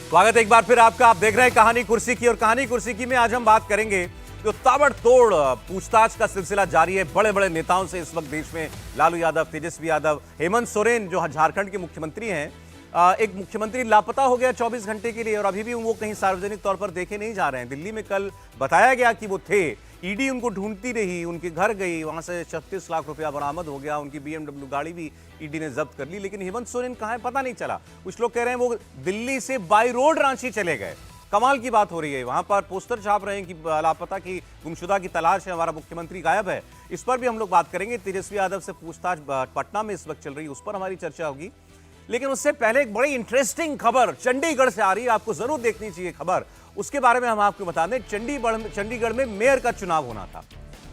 स्वागत है एक बार फिर आपका। आप देख रहे हैं कहानी कुर्सी की, और कहानी कुर्सी की में आज हम बात करेंगे जो ताबड़तोड़ पूछताछ का सिलसिला जारी है बड़े बड़े नेताओं से इस वक्त देश में। लालू यादव, तेजस्वी यादव, हेमंत सोरेन जो झारखंड के मुख्यमंत्री हैं, एक मुख्यमंत्री लापता हो गया 24 घंटे के लिए और अभी भी वो कहीं सार्वजनिक तौर पर देखे नहीं जा रहे हैं। दिल्ली में कल बताया गया कि वो थे, ईडी उनको ढूंढती रही, उनके घर गई, वहां से 36 लाख रुपया बरामद हो गया, उनकी BMW गाड़ी भी ईडी ने जब्त कर ली, लेकिन हेमंत सोरेन कहाँ है पता नहीं चला। कुछ लोग कह रहे हैं वो दिल्ली से बाई रोड रांची चले गए। कमाल की बात हो रही है, वहां पर पोस्टर छाप रहे हैं कि लापता की, गुमशुदा की तलाश है, हमारा मुख्यमंत्री गायब है। इस पर भी हम लोग बात करेंगे। तेजस्वी यादव से पूछताछ पटना में इस वक्त चल रही है, उस पर हमारी चर्चा होगी। लेकिन उससे पहले एक बड़ी इंटरेस्टिंग खबर चंडीगढ़ से आ रही है, आपको जरूर देखनी चाहिए खबर। उसके बारे में हम आपको बता दें, चंडीगढ़ में मेयर का चुनाव होना था।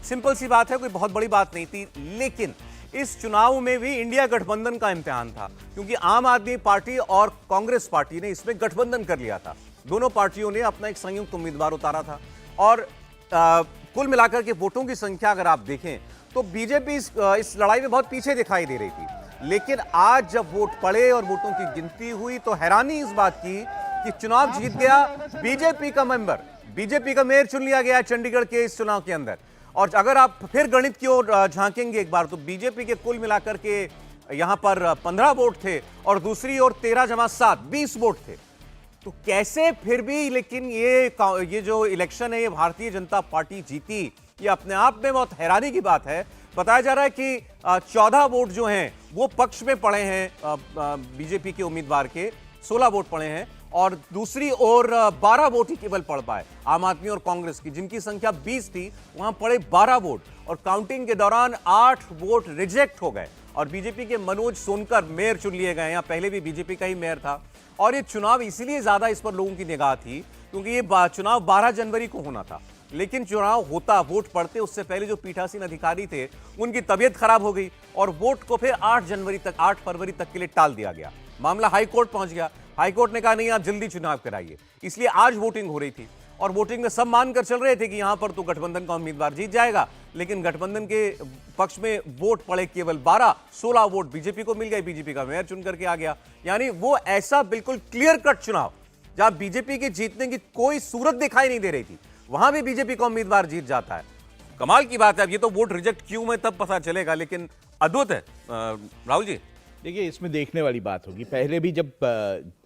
सिंपल सी बात है, कोई बहुत बड़ी बात नहीं थी, लेकिन इस चुनाव में भी इंडिया गठबंधन का इम्तिहान था, क्योंकि आम आदमी पार्टी और कांग्रेस पार्टी ने इसमें गठबंधन कर लिया था। दोनों पार्टियों ने अपना एक संयुक्त उम्मीदवार उतारा था और कुल मिलाकर के वोटों की संख्या अगर आप देखें तो बीजेपी इस लड़ाई में बहुत पीछे दिखाई दे रही थी। लेकिन आज जब वोट पड़े और वोटों की गिनती हुई तो हैरानी इस बात की कि चुनाव जीत गया बीजेपी का मेंबर, बीजेपी का मेयर चुन लिया गया चंडीगढ़ के इस चुनाव के अंदर। और अगर आप फिर गणित की ओर झांकेंगे एक बार तो बीजेपी के कुल मिलाकर के यहां पर 15 वोट थे और दूसरी ओर 13 जमा 7 20 वोट थे। तो कैसे फिर भी, लेकिन ये जो इलेक्शन है ये भारतीय जनता पार्टी जीती, ये अपने आप में बहुत हैरानी की बात है। बताया जा रहा है कि 14 वोट जो हैं वो पक्ष में पड़े हैं बीजेपी के उम्मीदवार के, 16 वोट पड़े हैं, और दूसरी ओर 12 वोट ही केवल पड़ पाए आम आदमी और कांग्रेस की, जिनकी संख्या 20 थी, वहां पड़े 12 वोट। और काउंटिंग के दौरान 8 वोट रिजेक्ट हो गए और बीजेपी के मनोज सोनकर मेयर चुन लिए गए। यहां पहले भी बीजेपी का ही मेयर था और ये चुनाव इसीलिए ज्यादा इस पर लोगों की निगाह थी क्योंकि ये चुनाव 12 जनवरी को होना था। लेकिन चुनाव होता, वोट पड़ते उससे पहले जो पीठासीन अधिकारी थे उनकी तबीयत खराब हो गई और वोट को फिर 8 फरवरी तक के लिए टाल दिया गया। मामला हाई कोर्ट पहुंच गया। हाई कोर्ट ने कहा नहीं, आप जल्दी चुनाव कराइए, इसलिए आज वोटिंग हो रही थी और वोटिंग में सब मानकर चल रहे थे कि यहां पर तो गठबंधन का उम्मीदवार जीत जाएगा। लेकिन गठबंधन के पक्ष में वोट पड़े केवल 12, 16 वोट बीजेपी को मिल गए, बीजेपी का मेयर चुन करके आ गया। यानी वो ऐसा बिल्कुल क्लियर कट चुनाव जहां बीजेपी के जीतने की कोई सूरत दिखाई नहीं दे रही थी, वहां भी बीजेपी का उम्मीदवार जीत जाता है। कमाल की बात है। अब ये तो वोट रिजेक्ट क्यों में तब पता चलेगा, लेकिन अद्भुत है। राहुल जी, देखिए, इसमें देखने वाली बात होगी। पहले भी जब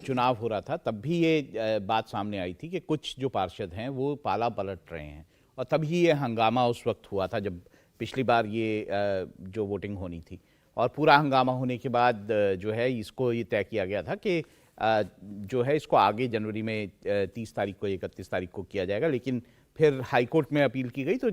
चुनाव हो रहा था तब भी ये बात सामने आई थी कि कुछ जो पार्षद हैं वो पाला पलट रहे हैं, और तभी ये हंगामा उस वक्त हुआ था जब पिछली बार ये जो वोटिंग होनी थी। और पूरा हंगामा होने के बाद जो है इसको ये तय किया गया था कि जो है इसको आगे जनवरी में 30 तारीख को, 31 तारीख को किया जाएगा। लेकिन फिर हाई कोर्ट में अपील की गई तो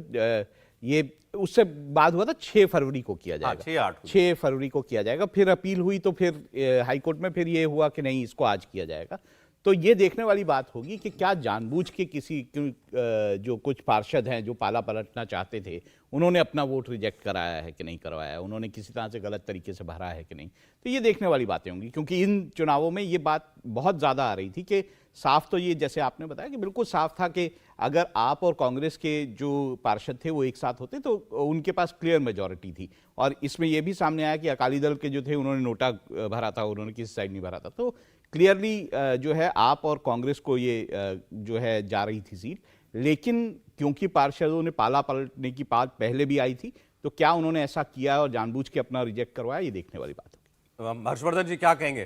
ये उससे बाद हुआ था 6 फरवरी को किया जाएगा। 6 फरवरी को किया जाएगा। फिर अपील हुई तो फिर हाई कोर्ट में फिर ये हुआ कि नहीं, इसको आज किया जाएगा। तो ये देखने वाली बात होगी कि क्या जानबूझ के किसी जो कुछ पार्षद हैं जो पाला पलटना चाहते थे, उन्होंने अपना वोट रिजेक्ट कराया है कि नहीं करवाया है, उन्होंने किसी तरह से गलत तरीके से भरा है कि नहीं। तो ये देखने वाली बातें होंगी, क्योंकि इन चुनावों में ये बात बहुत ज़्यादा आ रही थी कि साफ तो ये, जैसे आपने बताया कि बिल्कुल साफ था कि अगर आप और कांग्रेस के जो पार्षद थे वो एक साथ होते तो उनके पास क्लियर मेजॉरिटी थी। और इसमें यह भी सामने आया कि अकाली दल के जो थे उन्होंने नोटा भरा था, उन्होंने किसी साइड नहीं भरा था। तो क्लियरली जो है आप और कांग्रेस को ये जो है जा रही थी सीट। लेकिन क्योंकि पार्षदों ने पाला पलटने की बात पहले भी आई थी, तो क्या उन्होंने ऐसा किया और जानबूझ के अपना रिजेक्ट करवाया, ये देखने वाली बात होगी। हर्षवर्धन जी क्या कहेंगे?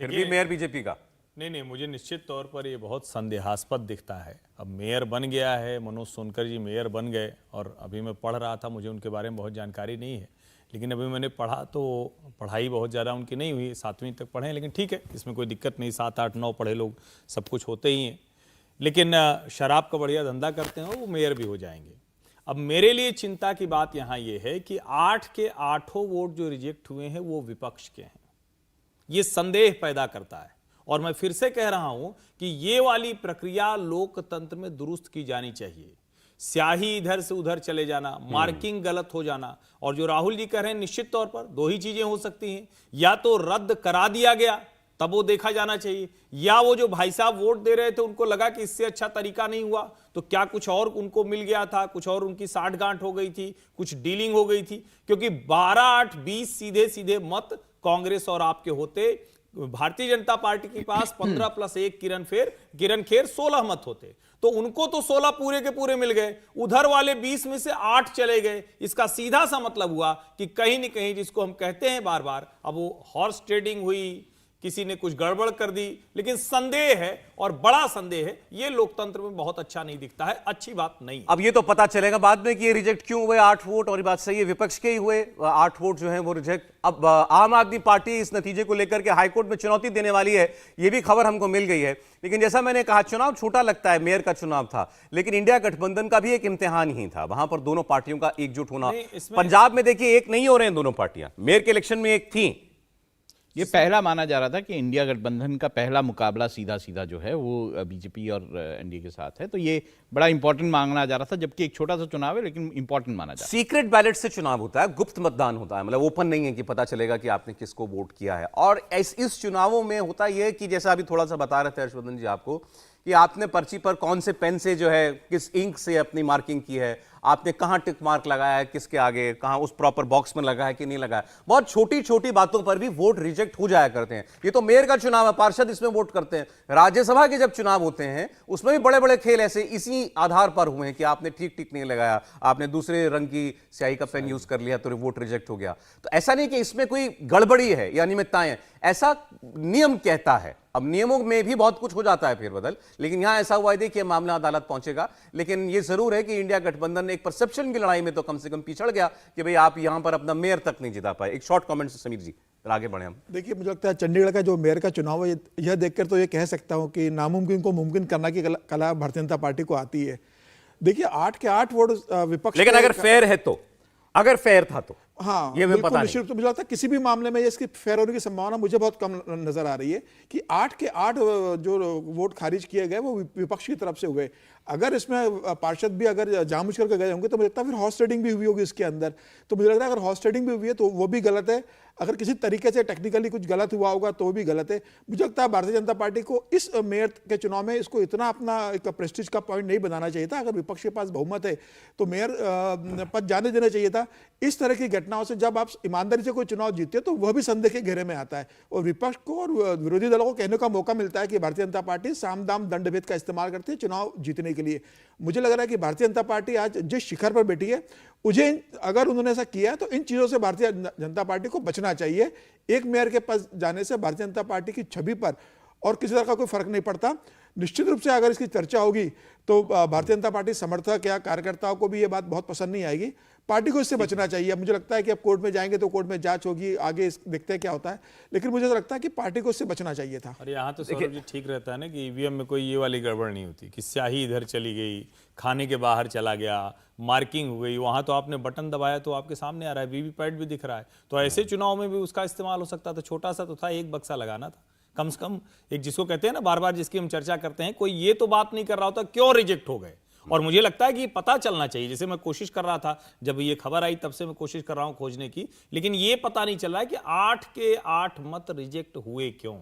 फिर भी मेयर बीजेपी का? नहीं, मुझे निश्चित तौर पर ये बहुत संदेहास्पद दिखता है। अब मेयर बन गया है, मनोज सोनकर जी मेयर बन गए, और अभी मैं पढ़ रहा था, मुझे उनके बारे में बहुत जानकारी नहीं है, लेकिन अभी मैंने पढ़ा तो पढ़ाई बहुत ज़्यादा उनकी नहीं हुई, 7वीं तक पढ़े हैं, लेकिन ठीक है, इसमें कोई दिक्कत नहीं। 7, 8, 9 पढ़े लोग सब कुछ होते ही हैं। लेकिन शराब का बढ़िया धंधा करते हैं, वो मेयर भी हो जाएंगे। अब मेरे लिए चिंता की बात यहाँ ये है कि 8 के 8 वोट जो रिजेक्ट हुए हैं वो विपक्ष के हैं। ये संदेह पैदा करता है, और मैं फिर से कह रहा हूं कि ये वाली प्रक्रिया लोकतंत्र में दुरुस्त की जानी चाहिए। स्याही इधर से उधर चले जाना, मार्किंग गलत हो जाना, और जो राहुल जी कह रहे हैं, निश्चित तौर पर 2 ही चीजें हो सकती हैं, या तो रद्द करा दिया गया तब वो देखा जाना चाहिए, या वो जो भाई साहब वोट दे रहे थे उनको लगा कि इससे अच्छा तरीका नहीं हुआ तो क्या कुछ और उनको मिल गया था, कुछ और उनकी साठगांठ हो गई थी, कुछ डीलिंग हो गई थी। क्योंकि 12, 8, 20 सीधे सीधे मत कांग्रेस और आपके होते भारतीय जनता पार्टी के पास 15 + 1 किरण खेर 16 मत होते, तो उनको तो 16 पूरे के पूरे मिल गए, उधर वाले 20 में से 8 चले गए। इसका सीधा सा मतलब हुआ कि कहीं न कहीं, जिसको हम कहते हैं बार बार, अब वो हॉर्स ट्रेडिंग हुई, किसी ने कुछ गड़बड़ कर दी, लेकिन संदेह है और बड़ा संदेह है, ये लोकतंत्र में बहुत अच्छा नहीं दिखता है, अच्छी बात नहीं। अब ये तो पता चलेगा बाद में कि ये रिजेक्ट क्यों हुए 8 वोट, और ये बात सही है विपक्ष के ही हुए 8 वोट जो है वो रिजेक्ट। अब आम आदमी पार्टी इस नतीजे को लेकर के हाईकोर्ट में चुनौती देने वाली है, ये भी खबर हमको मिल गई है। लेकिन जैसा मैंने कहा, चुनाव छोटा लगता है, मेयर का चुनाव था, लेकिन इंडिया गठबंधन का भी एक इम्तिहान ही था, वहां पर दोनों पार्टियों का एकजुट होना। पंजाब में देखिए एक नहीं हो रहे हैं दोनों पार्टियां, मेयर के इलेक्शन में एक थी। ये पहला माना जा रहा था कि इंडिया गठबंधन का पहला मुकाबला सीधा सीधा जो है वो बीजेपी और एनडीए के साथ है, तो ये बड़ा इंपॉर्टेंट माना जा रहा था, जबकि एक छोटा सा चुनाव है लेकिन इंपॉर्टेंट माना जा रहा है। सीक्रेट बैलेट से चुनाव होता है, गुप्त मतदान होता है, मतलब ओपन नहीं है कि पता चलेगा कि आपने किसको वोट किया है। और इस चुनावों में होता यह कि जैसा अभी थोड़ा सा बता रहे थे हर्षवर्धन जी आपको, कि आपने पर्ची पर कौन से पेन से जो है, किस इंक से अपनी मार्किंग की है, आपने कहां टिक मार्क लगाया है, किसके आगे, कहां उस प्रॉपर बॉक्स में लगा है कि नहीं लगा है। बहुत छोटी छोटी बातों पर भी वोट रिजेक्ट हो जाया करते हैं। ये तो मेयर का चुनाव है, पार्षद इसमें वोट करते हैं। राज्यसभा के जब चुनाव होते हैं उसमें भी बड़े बड़े खेल ऐसे इसी आधार पर हुए हैं कि आपने ठीक ठीक नहीं लगाया, आपने दूसरे रंग की स्याही का पेन यूज कर लिया तो वोट रिजेक्ट हो गया। तो ऐसा नहीं कि इसमें कोई गड़बड़ी है या अनियमितताएं, ऐसा नियम कहता है। अब नियमों में भी बहुत कुछ हो जाता है फेरबदल, लेकिन यहां ऐसा हुआ है कि मामला अदालत पहुंचेगा। लेकिन यह जरूर है कि इंडिया गठबंधन ने एक परसेप्शन की लड़ाई में तो कम से कम पिछड़ गया कि भाई आप यहां पर अपना मेयर तक नहीं जिता पाए। एक शॉर्ट कमेंट से समीर जी, फिर आगे बढ़े हम। देखिए, मुझे लगता है चंडीगढ़ का जो मेयर का चुनाव है, यह देखकर तो ये कह सकता हूं कि नामुमकिन को मुमकिन करना की कला भारतीय जनता पार्टी को आती है। देखिए, 8 के 8 वोट विपक्ष, लेकिन अगर फेयर है तो, अगर फेयर था तो हाँ, ये बिल्कुल पता निश्चित रूप से मुझे लगता है किसी भी मामले में इसकी फेयर होने की संभावना मुझे बहुत कम नजर आ रही है कि 8 के 8 जो वोट खारिज किए गए वो विपक्ष की तरफ से हुए। अगर इसमें पार्षद भी अगर जानबूझ करके गए होंगे तो मुझे लगता है फिर हॉर्स ट्रेडिंग भी हुई होगी इसके अंदर। तो मुझे लगता है अगर हॉर्स ट्रेडिंग भी हुई है तो वो भी गलत है, अगर किसी तरीके से टेक्निकली कुछ गलत हुआ होगा तो भी गलत है। मुझे लगता है भारतीय जनता पार्टी को इस मेयर के चुनाव में इसको इतना अपना एक प्रेस्टीज का पॉइंट नहीं बनाना चाहिए था। अगर विपक्ष के पास बहुमत है तो मेयर पद जाने देना चाहिए था। इस तरह की घटनाओं से जब आप ईमानदारी से कोई चुनाव जीतते हैं तो वह भी संदेह के घेरे में आता है और विपक्ष को और विरोधी दलों को कहने का मौका मिलता है कि भारतीय जनता पार्टी साम दाम दंड भेद का इस्तेमाल करती है चुनाव जीतने के लिए। मुझे लग रहा है कि भारतीय जनता पार्टी आज जिस शिखर पर बैठी है, मुझे अगर उन्होंने ऐसा किया है तो इन चीजों से भारतीय जनता पार्टी को बचना चाहिए। एक मेयर के पास जाने से भारतीय जनता पार्टी की छवि पर और किसी तरह का कोई फर्क नहीं पड़ता। निश्चित रूप से अगर इसकी चर्चा होगी तो भारतीय जनता पार्टी समर्थक या कार्यकर्ताओं को भी ये बात बहुत पसंद नहीं आएगी। पार्टी को इससे बचना चाहिए। मुझे लगता है कि अब कोर्ट में जाएंगे तो कोर्ट में जांच होगी, आगे देखते हैं क्या होता है, लेकिन मुझे तो लगता है कि पार्टी को इससे बचना चाहिए था। और यहाँ तो सौरभ जी ठीक रहता है ना कि ईवीएम में कोई ये वाली गड़बड़ नहीं होती कि स्याही इधर चली गई, खाने के बाहर चला गया, मार्किंग हो गई। वहाँ तो आपने बटन दबाया तो आपके सामने आ रहा है, वीवीपैट भी दिख रहा है। तो ऐसे चुनाव में भी उसका इस्तेमाल हो सकता था। छोटा सा तो था, एक बक्सा लगाना था कम से कम। एक जिसको कहते हैं ना बार बार, जिसकी हम चर्चा करते हैं, कोई ये तो बात नहीं कर रहा होता क्यों रिजेक्ट हो गए। और मुझे लगता है कि पता चलना चाहिए, जैसे मैं कोशिश कर रहा था जब ये खबर आई तब से मैं कोशिश कर रहा हूं खोजने की, लेकिन ये पता नहीं चल रहा है कि 8 के 8 मत रिजेक्ट हुए क्यों।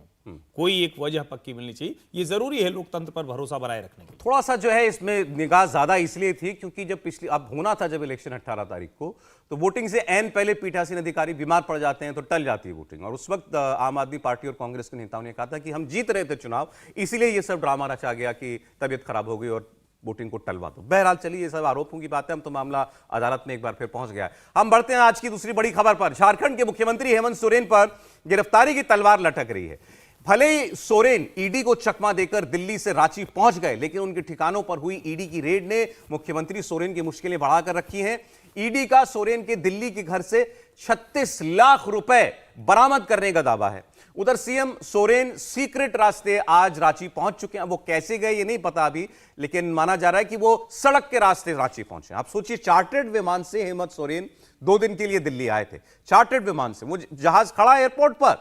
कोई एक वजह पक्की मिलनी चाहिए। ये जरूरी है लोकतंत्र पर भरोसा बनाए रखने के लिए। थोड़ा सा जो है इसमें निगाह ज्यादा इसलिए थी क्योंकि जब पिछली अब होना था जब इलेक्शन 18 तारीख को, तो वोटिंग से एन पहले पीठासीन अधिकारी बीमार पड़ जाते हैं तो टल जाती है वोटिंग। और उस वक्त आम आदमी पार्टी और कांग्रेस के नेताओं ने कहा था कि हम जीत रहे थे चुनाव, इसीलिए ये सब ड्रामा रचा गया कि तबीयत खराब हो गई और वोटिंग को टलवा दो। बहरहाल चलिए, ये सब आरोपों की बात है, हम तो मामला अदालत में एक बार फिर पहुंच गया है। हम बढ़ते हैं आज की दूसरी बड़ी खबर पर। झारखंड के मुख्यमंत्री हेमंत सोरेन पर गिरफ्तारी की तलवार लटक रही है। भले ही सोरेन ईडी को चकमा देकर दिल्ली से रांची पहुंच गए, लेकिन उनके ठिकानों पर हुई ईडी की रेड ने मुख्यमंत्री सोरेन की मुश्किलें बढ़ाकर रखी हैं। ईडी का सोरेन के दिल्ली के घर से 36 लाख रुपए बरामद करने का दावा है। उधर सीएम सोरेन सीक्रेट रास्ते आज रांची पहुंच चुके हैं। वो कैसे गए ये नहीं पता अभी, लेकिन माना जा रहा है कि वो सड़क के रास्ते रांची पहुंचे। आप सोचिए, चार्टर्ड विमान से हेमंत सोरेन 2 दिन के लिए दिल्ली आए थे, चार्टर्ड विमान से। वो जहाज खड़ा एयरपोर्ट पर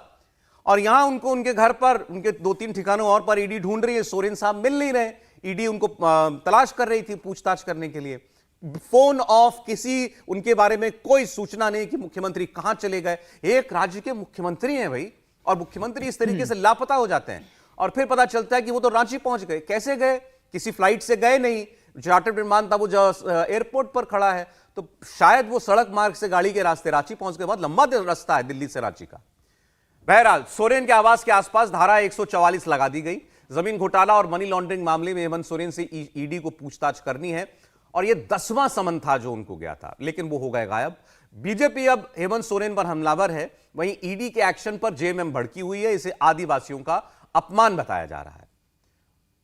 और यहां उनको उनके घर पर, उनके 2-3 ठिकानों और पर ईडी ढूंढ रही है। सोरेन साहब मिल नहीं रहे, ईडी उनको तलाश कर रही थी पूछताछ करने के लिए। फोन ऑफ, किसी उनके बारे में कोई सूचना नहीं कि मुख्यमंत्री कहां चले गए। एक राज्य के मुख्यमंत्री हैं भाई, और मुख्यमंत्री इस तरीके से लापता हो जाते हैं और फिर पता चलता है कि वो तो रांची पहुंच गए। कैसे गए? किसी फ्लाइट से गए नहीं, चार्टर्ड विमान था, वो एयरपोर्ट पर खड़ा है, तो शायद वो सड़क मार्ग से गाड़ी के रास्ते रांची पहुंच गए। बहुत लंबा रास्ता है दिल्ली से रांची का। बहरहाल सोरेन के आवास के आसपास धारा 144 लगा दी गई। जमीन घोटाला और मनी लॉन्ड्रिंग मामले में हेमंत सोरेन से ईडी को पूछताछ करनी है और यह 10वां समन था जो उनको गया था, लेकिन वो हो गए गायब। बीजेपी अब हेमंत सोरेन पर हमलावर है, वहीं ईडी के एक्शन पर जेएमएम भड़की हुई है। इसे आदिवासियों का अपमान बताया जा रहा है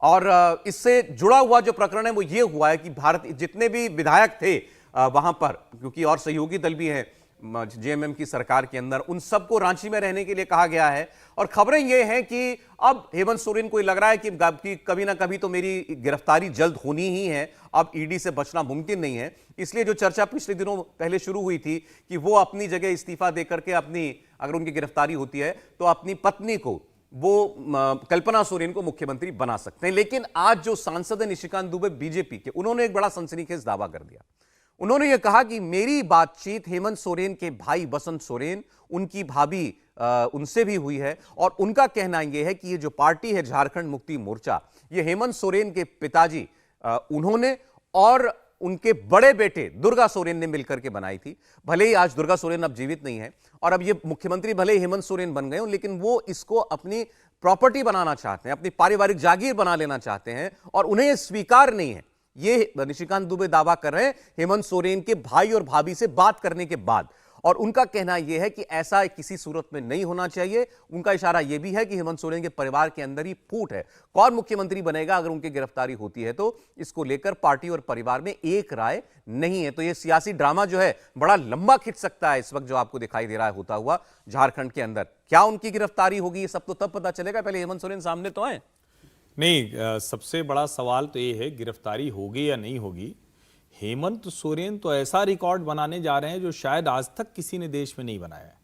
और इससे जुड़ा हुआ जो प्रकरण है वो ये हुआ है कि भारत जितने भी विधायक थे वहां पर, क्योंकि और सहयोगी दल भी हैं जेएमएम की सरकार के अंदर, उन सबको रांची में रहने के लिए कहा गया है। और खबरें ये हैं कि अब हेमंत सोरेन को लग रहा है कि कभी ना कभी तो मेरी गिरफ्तारी जल्द होनी ही है, अब ईडी से बचना मुमकिन नहीं है। इसलिए जो चर्चा पिछले दिनों पहले शुरू हुई थी कि वो अपनी जगह इस्तीफा देकर के अपनी, अगर उनकी गिरफ्तारी होती है तो अपनी पत्नी को, वो कल्पना सोरेन को मुख्यमंत्री बना सकते हैं। लेकिन आज जो सांसद है निशिकांत दुबे बीजेपी के, उन्होंने एक बड़ा सनसनीखेज दावा कर दिया। उन्होंने यह कहा कि मेरी बातचीत हेमंत सोरेन के भाई बसंत सोरेन, उनकी भाभी उनसे भी हुई है और उनका कहना यह है कि ये जो पार्टी है झारखंड मुक्ति मोर्चा, ये हेमंत सोरेन के पिताजी उन्होंने और उनके बड़े बेटे दुर्गा सोरेन ने मिलकर के बनाई थी। भले ही आज दुर्गा सोरेन अब जीवित नहीं है और अब ये मुख्यमंत्री भले ही हेमंत सोरेन बन गए हो, लेकिन वो इसको अपनी प्रॉपर्टी बनाना चाहते हैं, अपनी पारिवारिक जागीर बना लेना चाहते हैं और उन्हें यह स्वीकार नहीं है। ये निशिकांत दुबे दावा कर रहे हैं हेमंत सोरेन के भाई और भाभी से बात करने के बाद, और उनका कहना यह है कि ऐसा किसी सूरत में नहीं होना चाहिए। उनका इशारा यह भी है कि हेमंत सोरेन के परिवार के अंदर ही फूट है। कौन मुख्यमंत्री बनेगा अगर उनकी गिरफ्तारी होती है तो इसको लेकर पार्टी और परिवार में एक राय नहीं है। तो यह सियासी ड्रामा जो है बड़ा लंबा खिंच सकता है इस वक्त जो आपको दिखाई दे रहा है होता हुआ झारखंड के अंदर। क्या उनकी गिरफ्तारी होगी ये सब तो तब पता चलेगा, पहले हेमंत सोरेन सामने तो आए। नहीं, सबसे बड़ा सवाल तो ये है गिरफ्तारी होगी या नहीं होगी। हेमंत सोरेन तो ऐसा रिकॉर्ड बनाने जा रहे हैं जो शायद आज तक किसी ने देश में नहीं बनाया है।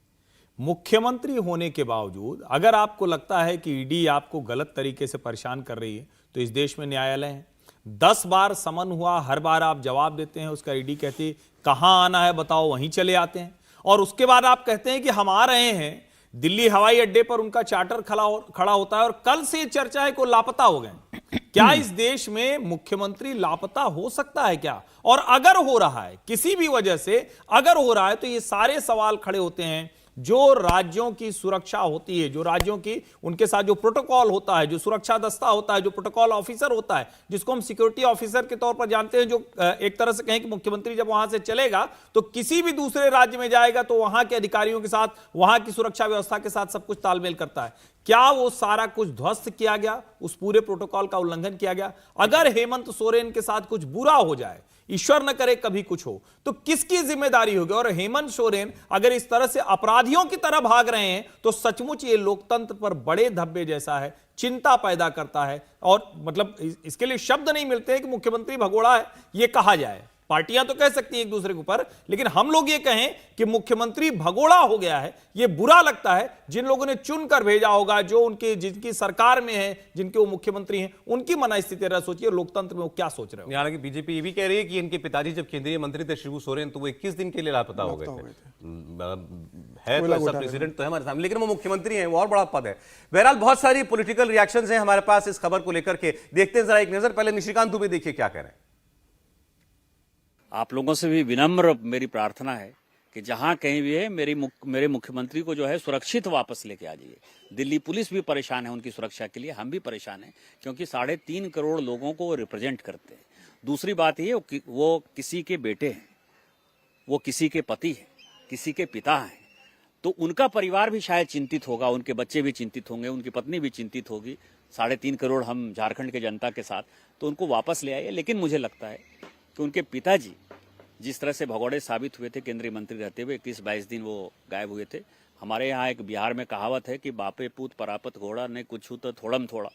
मुख्यमंत्री होने के बावजूद अगर आपको लगता है कि ईडी आपको गलत तरीके से परेशान कर रही है तो इस देश में न्यायालय है। 10 बार समन हुआ, हर बार आप जवाब देते हैं, उसका ईडी कहती है कहां आना है बताओ, वहीं चले आते हैं। और उसके बाद आप कहते हैं कि हम आ रहे हैं, दिल्ली हवाई अड्डे पर उनका चार्टर खड़ा होता है और कल से चर्चा है कि लापता हो गए। क्या इस देश में मुख्यमंत्री लापता हो सकता है क्या? और अगर हो रहा है किसी भी वजह से, अगर हो रहा है तो ये सारे सवाल खड़े होते हैं। जो राज्यों की सुरक्षा होती है, जो राज्यों की उनके साथ जो प्रोटोकॉल होता है, जो सुरक्षा दस्ता होता है, जो प्रोटोकॉल ऑफिसर होता है, जिसको हम सिक्योरिटी ऑफिसर के तौर पर जानते हैं, जो एक तरह से कहें कि मुख्यमंत्री जब वहां से चलेगा तो किसी भी दूसरे राज्य में जाएगा तो वहां के अधिकारियों के साथ, वहां की सुरक्षा व्यवस्था के साथ सब कुछ तालमेल करता है। क्या वो सारा कुछ ध्वस्त किया गया? उस पूरे प्रोटोकॉल का उल्लंघन किया गया? अगर हेमंत सोरेन के साथ कुछ बुरा हो जाए, ईश्वर न करे कभी कुछ हो, तो किसकी जिम्मेदारी होगी? और हेमंत सोरेन अगर इस तरह से अपराधियों की तरह भाग रहे हैं तो सचमुच ये लोकतंत्र पर बड़े धब्बे जैसा है, चिंता पैदा करता है। और मतलब इसके लिए शब्द नहीं मिलते हैं कि मुख्यमंत्री भगोड़ा है ये कहा जाए। पार्टियां तो कह सकती हैं एक दूसरे के ऊपर, लेकिन हम लोग ये कहें कि मुख्यमंत्री भगोड़ा हो गया है, ये बुरा लगता है। जिन लोगों ने चुनकर भेजा होगा, जो उनके जिनकी सरकार में है, जिनके वो मुख्यमंत्री हैं, उनकी मनस्थिति जरा सोचिए, लोकतंत्र में वो क्या सोच रहे हो। हालांकि बीजेपी ये भी कह रही है कि इनके पिताजी जब केंद्रीय मंत्री थे शिबू सोरेन, तो वो 21 दिन के लिए लापता हो गए थे। है तो ऐसा प्रेसिडेंट तो है हमारे सामने, लेकिन वो मुख्यमंत्री हैं, वो और बड़ा पद है। बहरहाल बहुत सारी पॉलिटिकल रिएक्शंस हैं हमारे पास इस खबर को लेकर के। देखते हैं जरा एक नजर। पहले निशिकांत दुबे देखिए क्या कह रहे हैं। आप लोगों से भी विनम्र मेरी प्रार्थना है कि जहां कहीं भी है मेरे मुख्यमंत्री को जो है सुरक्षित वापस लेके आ जाइए। दिल्ली पुलिस भी परेशान है उनकी सुरक्षा के लिए, हम भी परेशान हैं, क्योंकि 3.5 करोड़ लोगों को वो रिप्रेजेंट करते हैं। दूसरी बात ये, वो किसी के बेटे हैं, वो किसी के पति हैं, किसी के पिता हैं, तो उनका परिवार भी शायद चिंतित होगा, उनके बच्चे भी चिंतित होंगे, उनकी पत्नी भी चिंतित होगी। 3.5 करोड़ हम झारखंड के जनता के साथ, तो उनको वापस ले आइए। लेकिन मुझे लगता है कि उनके पिताजी जिस तरह से भगोड़े साबित हुए थे केंद्रीय मंत्री रहते हुए, 21-22 दिन वो गायब हुए थे। हमारे यहाँ एक बिहार में कहावत है कि बापे पूत परापत घोड़ा ने कुछ तो थोड़म थोड़ा,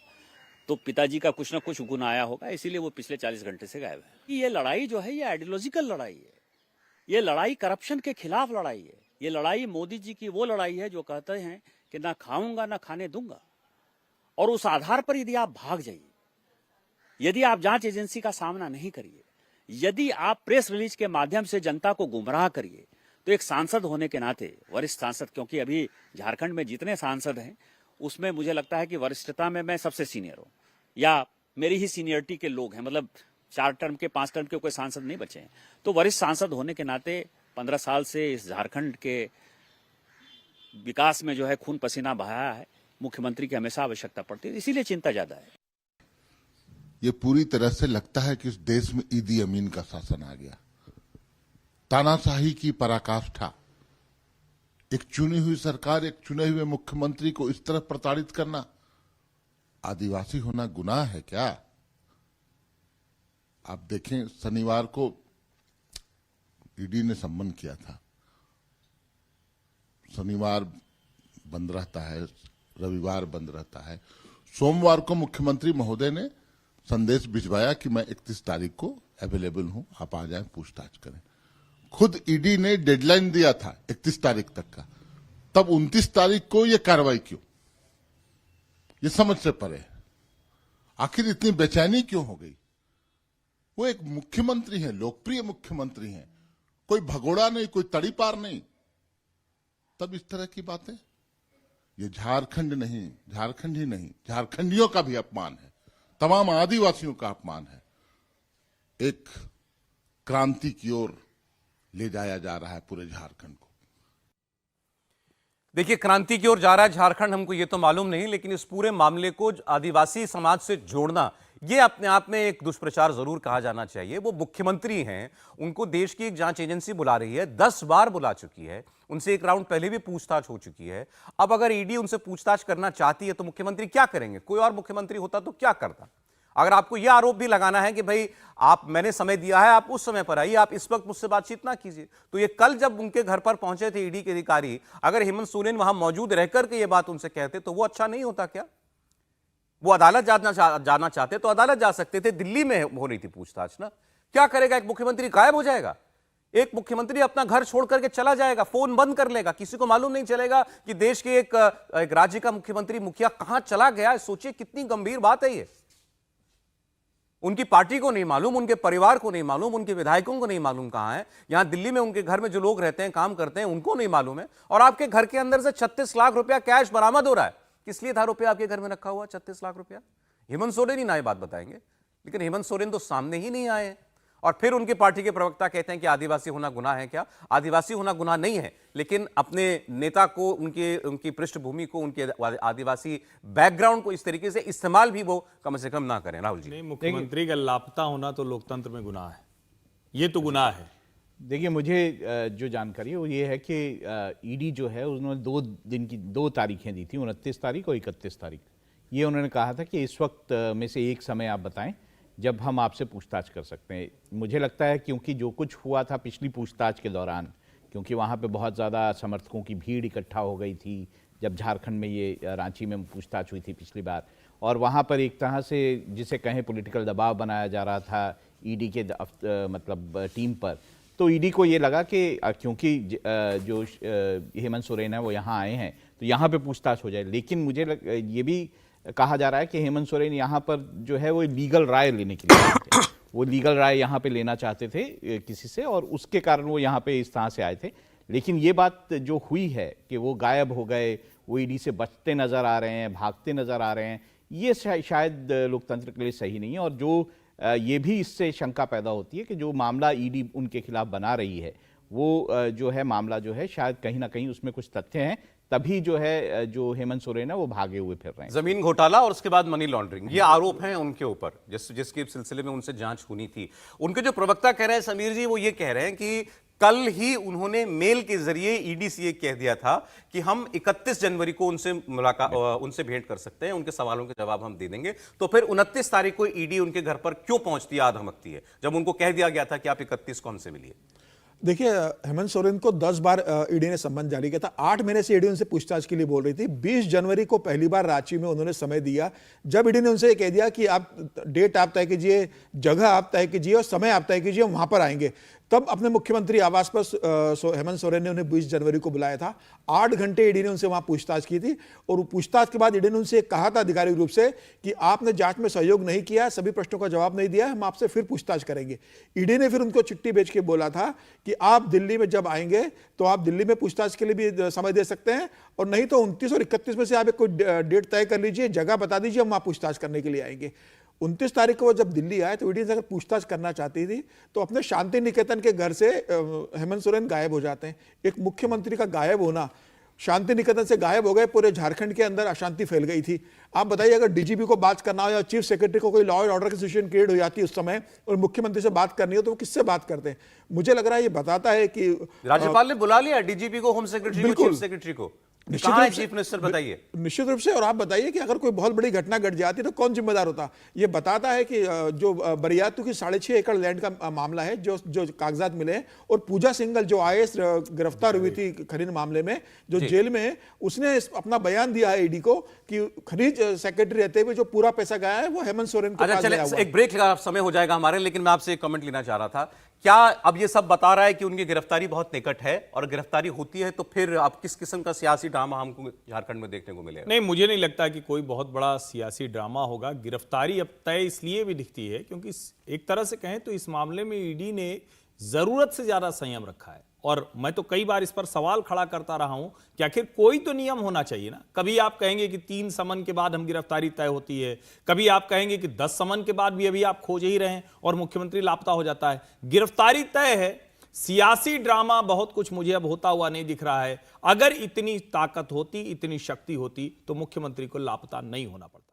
तो पिताजी का कुछ ना कुछ गुण आया होगा, इसीलिए वो पिछले 40 घंटे से गायब है। ये लड़ाई जो है ये आइडियोलॉजिकल लड़ाई है, ये लड़ाई करप्शन के खिलाफ लड़ाई है। ये लड़ाई मोदी जी की वो लड़ाई है जो कहते हैं कि ना खाऊंगा ना खाने दूंगा, और उस आधार पर यदि आप भाग जाइए, यदि आप जांच एजेंसी का सामना नहीं करिए, यदि आप प्रेस रिलीज के माध्यम से जनता को गुमराह करिए, तो एक सांसद होने के नाते, वरिष्ठ सांसद, क्योंकि अभी झारखंड में जितने सांसद हैं उसमें मुझे लगता है कि वरिष्ठता में मैं सबसे सीनियर हूं, या मेरी ही सीनियरिटी के लोग हैं, मतलब 4 टर्म के 5 टर्म के कोई सांसद नहीं बचे हैं। तो वरिष्ठ सांसद होने के नाते 15 साल से इस झारखंड के विकास में जो है खून पसीना बहाया है, मुख्यमंत्री की हमेशा आवश्यकता पड़ती है, इसीलिए चिंता ज्यादा है। ये पूरी तरह से लगता है कि इस देश में ईदी अमीन का शासन आ गया, तानाशाही की पराकाष्ठा। एक चुनी हुई सरकार, एक चुने हुए मुख्यमंत्री को इस तरह प्रताड़ित करना, आदिवासी होना गुनाह है क्या? आप देखें, शनिवार को ईडी ने सम्मन किया था। शनिवार बंद रहता है, रविवार बंद रहता है। सोमवार को मुख्यमंत्री महोदय ने संदेश भिजवाया कि मैं 31 तारीख को अवेलेबल हूं, आप आ जाएं, पूछताछ करें। खुद ईडी ने डेडलाइन दिया था 31 तारीख तक का, तब 29 तारीख को यह कार्रवाई क्यों? ये समझ से परे है। आखिर इतनी बेचैनी क्यों हो गई? वो एक मुख्यमंत्री हैं, लोकप्रिय मुख्यमंत्री हैं, कोई भगोड़ा नहीं, कोई तड़ीपार नहीं, तब इस तरह की बातें। ये झारखंड नहीं, झारखंड ही नहीं, झारखंडियों का भी अपमान है, तमाम आदिवासियों का अपमान है। एक क्रांति की ओर ले जाया जा रहा है पूरे झारखंड को। देखिए, क्रांति की ओर जा रहा है झारखंड, हमको ये तो मालूम नहीं, लेकिन इस पूरे मामले को आदिवासी समाज से जोड़ना, ये अपने आप में एक दुष्प्रचार जरूर कहा जाना चाहिए। वो मुख्यमंत्री हैं, उनको देश की एक जांच एजेंसी बुला रही है, 10 बार बुला चुकी है, उनसे एक राउंड पहले भी पूछताछ हो चुकी है। अब अगर ईडी उनसे पूछताछ करना चाहती है तो मुख्यमंत्री क्या करेंगे? कोई और मुख्यमंत्री होता तो क्या करता? अगर आपको यह आरोप भी लगाना है कि भाई मैंने समय दिया है, आप उस समय पर आइए, आप इस वक्त मुझसे बातचीत ना कीजिए, तो ये कल जब उनके घर पर पहुंचे थे ईडी के अधिकारी, अगर हेमंत सोरेन वहां मौजूद रहकर के ये बात उनसे कहते तो वो अच्छा नहीं होता क्या? वो अदालत जाना चाहते तो अदालत जा सकते थे, दिल्ली में हो रही थी पूछताछ ना। क्या करेगा एक मुख्यमंत्री? गायब हो जाएगा। एक मुख्यमंत्री अपना घर छोड़ करके चला जाएगा, फोन बंद कर लेगा, किसी को मालूम नहीं चलेगा कि देश के एक राज्य का मुख्यमंत्री, मुखिया कहां चला गया। सोचिए कितनी गंभीर बात है ये। उनकी पार्टी को नहीं मालूम, उनके परिवार को नहीं मालूम, उनके विधायकों को नहीं मालूम कहां है। यहां दिल्ली में उनके घर में जो लोग रहते हैं, काम करते हैं, उनको नहीं मालूम है। और आपके घर के अंदर से 36 लाख रुपया कैश बरामद हो रहा है। किस लिए था रुपया आपके घर में रखा हुआ 36 लाख रुपया? हेमंत सोरेन ही ना ये बात बताएंगे, लेकिन हेमंत सोरेन तो सामने ही नहीं आए। और फिर उनके पार्टी के प्रवक्ता कहते हैं कि आदिवासी होना गुनाह है। क्या आदिवासी होना गुनाह नहीं है, लेकिन अपने नेता को, उनकी पृष्ठभूमि को, उनके आदिवासी बैकग्राउंड को इस तरीके से इस्तेमाल भी वो कम से कम ना करें। राहुल जी, नहीं, मुख्यमंत्री का लापता होना तो लोकतंत्र में गुनाह है, ये तो गुनाह है। देखिए, मुझे जो जानकारी है वो ये है कि ईडी जो है उन्होंने 2 दिन की 2 तारीखें दी थी, 29 तारीख और 31 तारीख। ये उन्होंने कहा था कि इस वक्त में से एक समय आप बताएं जब हम आपसे पूछताछ कर सकते हैं। मुझे लगता है क्योंकि जो कुछ हुआ था पिछली पूछताछ के दौरान, क्योंकि वहाँ पे बहुत ज़्यादा समर्थकों की भीड़ इकट्ठा हो गई थी जब झारखंड में ये रांची में पूछताछ हुई थी पिछली बार, और वहाँ पर एक तरह से जिसे कहें पॉलिटिकल दबाव बनाया जा रहा था ईडी के मतलब टीम पर। तो ईडी को ये लगा कि क्योंकि जो हेमंत सोरेन है वो यहाँ आए हैं तो यहाँ पे पूछताछ हो जाए। लेकिन मुझे ये भी कहा जा रहा है कि हेमंत सोरेन यहाँ पर जो है वो लीगल राय लेने के लिए आए थे। वो लीगल राय यहाँ पे लेना चाहते थे किसी से, और उसके कारण वो यहाँ पे इस तरह से आए थे। लेकिन ये बात जो हुई है कि वो गायब हो गए, वो ईडी से बचते नज़र आ रहे हैं, भागते नज़र आ रहे हैं, ये शायद लोकतंत्र के लिए सही नहीं है। और जो ये भी इससे शंका पैदा होती है कि जो मामला ईडी उनके खिलाफ बना रही है वो जो है मामला जो है शायद कहीं ना कहीं उसमें कुछ तथ्य हैं, तभी जो है जो हेमंत सोरेन है वो भागे हुए फिर रहे हैं। जमीन घोटाला और उसके बाद मनी लॉन्ड्रिंग, ये आरोप हैं उनके ऊपर, जिसके सिलसिले में उनसे जांच होनी थी। उनके जो प्रवक्ता कह रहे हैं समीर जी, वो ये कह रहे हैं कि कल ही उन्होंने मेल के जरिए ईडी से ये कह दिया था कि हम 31 जनवरी को उनसे भेंट कर सकते हैं, उनके सवालों के जवाब हम दे देंगे। तो फिर 29 तारीख को ईडी उनके घर पर क्यों पहुंचती है, आधमकती है, जब उनको कह दिया गया था कि आप 31 को हमसे मिलिए? देखिए, हेमंत सोरेन को 10 बार ईडी ने सम्मन जारी किया था। 8 महीने से ईडी उनसे पूछताछ के लिए बोल रही थी। 20 जनवरी को पहली बार रांची में उन्होंने समय दिया, जब ईडी ने उनसे कह दिया कि आप डेट आप तय कीजिए, जगह आप तय कीजिए और समय आप तय कीजिए, हम वहां पर आएंगे। तब अपने मुख्यमंत्री आवास पर हेमंत सोरेन ने उन्हें 20 जनवरी को बुलाया था। 8 घंटे ईडी ने उनसे वहां पूछताछ की थी, और पूछताछ के बाद ईडी ने उनसे कहा था आधिकारिक रूप से कि आपने जांच में सहयोग नहीं किया, सभी प्रश्नों का जवाब नहीं दिया, हम आपसे फिर पूछताछ करेंगे। ईडी ने फिर उनको चिट्ठी भेज के बोला था कि आप दिल्ली में जब आएंगे तो आप दिल्ली में पूछताछ के लिए भी समय दे सकते हैं, और नहीं तो 29 और 31 में से आप एक कोई डेट तय कर लीजिए, जगह बता दीजिए, हम वहां पूछताछ करने के लिए आएंगे। 29 तारीख को वो जब दिल्ली आए तो ईडी अगर पूछताछ करना चाहती थी तो अपने शांति निकेतन के घर से हेमंत सोरेन गायब हो जाते हैं। एक मुख्यमंत्री का गायब होना शांति निकेतन से गायब हो गए, पूरे झारखंड के अंदर अशांति फैल गई थी। आप बताइए, अगर डीजीपी को बात करना हो या चीफ सेक्रेटरी को कोई लॉ एंड ऑर्डर की सिचुएशन क्रिएट हो जाती है उस समय और मुख्यमंत्री से बात करनी हो तो वो किससे बात करते हैं? मुझे लग रहा है ये बताता है कि राज्यपाल ने बुला लिया डीजीपी को, होम सेक्रेटरी को, बिल्कुल। चीफ सेक्रेटरी को। निश्चित कहाँ है रूप से- चीफ मिनिस्टर, बताइए। निश्चित रूप से। और आप बताइए कि अगर कोई बहुत बड़ी घटना घट जाती तो कौन जिम्मेदार होता? ये बताता है कि जो बरियातू की 6.5 एकड़ लैंड का मामला है, जो जो कागजात मिले हैं, और पूजा सिंघल जो IAS गिरफ्तार हुई थी खरीद मामले में, जो जेल में है, उसने अपना बयान दिया है ईडी को कि खरीद सेक्रेटरी रहते हुए जो पूरा पैसा गया है वो हेमंत सोरेन के अच्छा पास चले, गया हुआ। एक ब्रेक का समय हो जाएगा हमारे, लेकिन मैं आपसे एक कमेंट लेना चाह रहा था। क्या अब ये सब बता रहा है कि उनकी गिरफ्तारी बहुत निकट है, और गिरफ्तारी होती है तो फिर अब किस किस्म का सियासी ड्रामा हमको झारखंड में देखने को मिलेगा? नहीं, मुझे नहीं लगता कि कोई बहुत बड़ा सियासी ड्रामा होगा। गिरफ्तारी अब तय इसलिए भी दिखती है क्योंकि एक तरह से कहें तो इस मामले में ईडी ने जरूरत से ज्यादा संयम रखा है। और मैं तो कई बार इस पर सवाल खड़ा करता रहा हूं कि आखिर कोई तो नियम होना चाहिए ना। कभी आप कहेंगे कि 3 समन के बाद हम गिरफ्तारी तय होती है, कभी आप कहेंगे कि 10 समन के बाद भी अभी आप खोज ही रहे हैं और मुख्यमंत्री लापता हो जाता है। गिरफ्तारी तय है। सियासी ड्रामा बहुत कुछ मुझे अब होता हुआ नहीं दिख रहा है। अगर इतनी ताकत होती, इतनी शक्ति होती तो मुख्यमंत्री को लापता नहीं होना पड़ता।